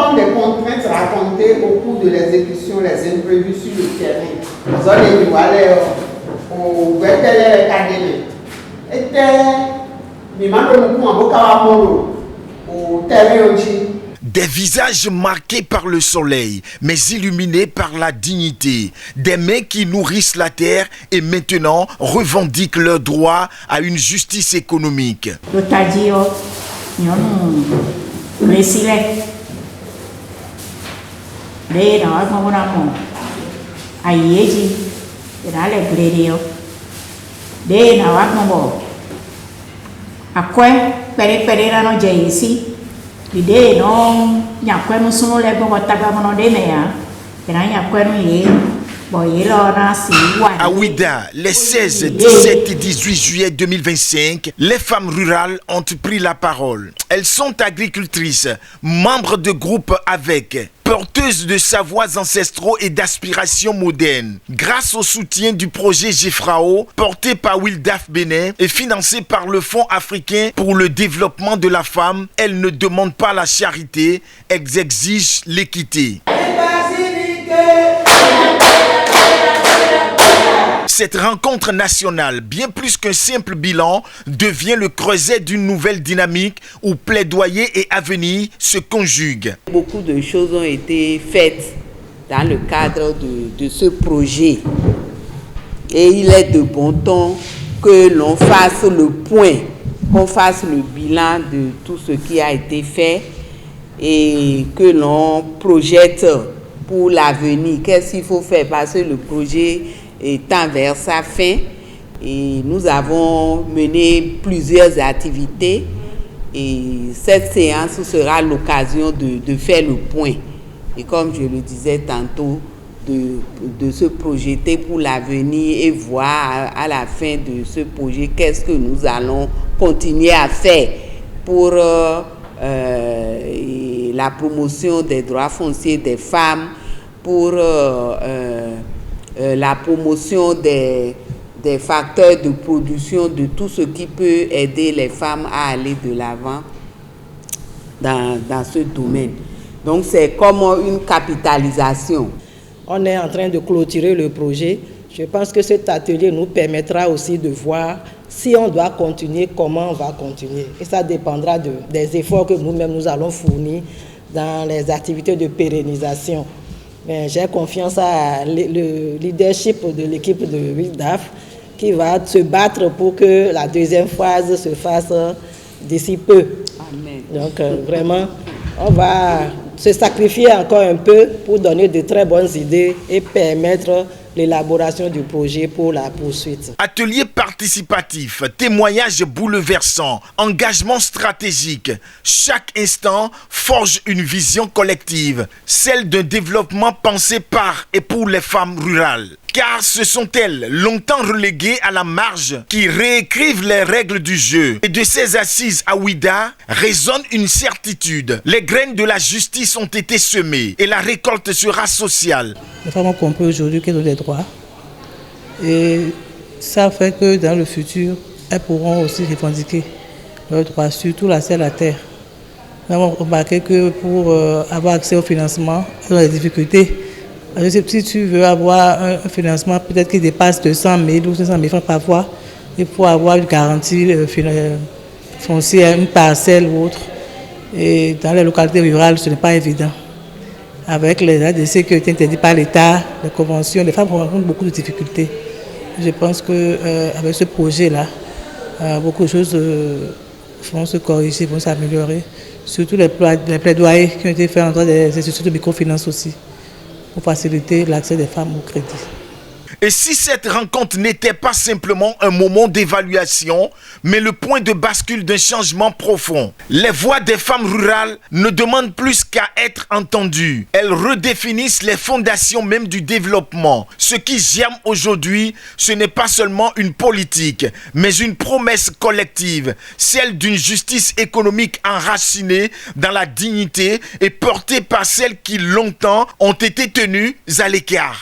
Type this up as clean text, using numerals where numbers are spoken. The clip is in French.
comme des contraintes racontées au cours de l'exécution, les imprévus sur le terrain. Nous allons nous aller au Vétélé Académie. Des visages marqués par le soleil, mais illuminés par la dignité. Des mains qui nourrissent la terre et maintenant revendiquent leur droit à une justice économique. À Ouida, les 16, 17 et 18 juillet 2025, les femmes rurales ont pris la parole. Elles sont agricultrices, membres de groupes avec, porteuses de savoirs ancestraux et d'aspirations modernes. Grâce au soutien du projet GEFRAO, porté par Wildaf Bénin et financé par le Fonds africain pour le développement de la femme, elles ne demandent pas la charité, elles exigent l'équité. Cette rencontre nationale, bien plus qu'un simple bilan, devient le creuset d'une nouvelle dynamique où plaidoyer et avenir se conjuguent. Beaucoup de choses ont été faites dans le cadre de ce projet. Et il est de bon ton que l'on fasse le point, qu'on fasse le bilan de tout ce qui a été fait et que l'on projette pour l'avenir. Qu'est-ce qu'il faut faire parce que le projet tend vers sa fin et nous avons mené plusieurs activités et cette séance sera l'occasion de faire le point et comme je le disais tantôt de se projeter pour l'avenir et voir à la fin de ce projet qu'est-ce que nous allons continuer à faire pour la promotion des droits fonciers des femmes, pour la promotion des facteurs de production, de tout ce qui peut aider les femmes à aller de l'avant dans ce domaine. Donc c'est comme une capitalisation. On est en train de clôturer le projet. Je pense que cet atelier nous permettra aussi de voir si on doit continuer, comment on va continuer. Et ça dépendra des efforts que nous-mêmes nous allons fournir dans les activités de pérennisation. Mais j'ai confiance à le leadership de l'équipe de WILDAF qui va se battre pour que la deuxième phase se fasse d'ici peu. Amen. Donc vraiment, on va se sacrifier encore un peu pour donner de très bonnes idées et permettre l'élaboration du projet pour la poursuite. Atelier participatif, témoignage bouleversant, engagement stratégique. Chaque instant forge une vision collective, celle d'un développement pensé par et pour les femmes rurales. Car ce sont elles, longtemps reléguées à la marge, qui réécrivent les règles du jeu. Et de ces assises à Ouida résonne une certitude. Les graines de la justice ont été semées et la récolte sera sociale. Les femmes ont compris aujourd'hui qu'elles ont des droits. Et ça fait que dans le futur, elles pourront aussi revendiquer leurs droits, surtout l'accès à la terre. Nous avons remarqué que pour avoir accès au financement, elles ont des difficultés. Si tu veux avoir un financement peut-être qui dépasse 200 000 ou 500 000 francs par mois, il faut avoir une garantie foncière, une parcelle ou autre. Et dans les localités rurales, ce n'est pas évident. Avec les ADC qui ont été interdits par l'État, les conventions, les femmes rencontrent beaucoup de difficultés. Je pense qu'avec ce projet-là, beaucoup de choses vont se corriger, vont s'améliorer. Surtout les plaidoyers qui ont été faits entre des institutions de microfinance aussi, pour faciliter l'accès des femmes au crédit. Et si cette rencontre n'était pas simplement un moment d'évaluation, mais le point de bascule d'un changement profond, les voix des femmes rurales ne demandent plus qu'à être entendues. Elles redéfinissent les fondations même du développement. Ce qui germe aujourd'hui, ce n'est pas seulement une politique, mais une promesse collective, celle d'une justice économique enracinée dans la dignité et portée par celles qui longtemps ont été tenues à l'écart.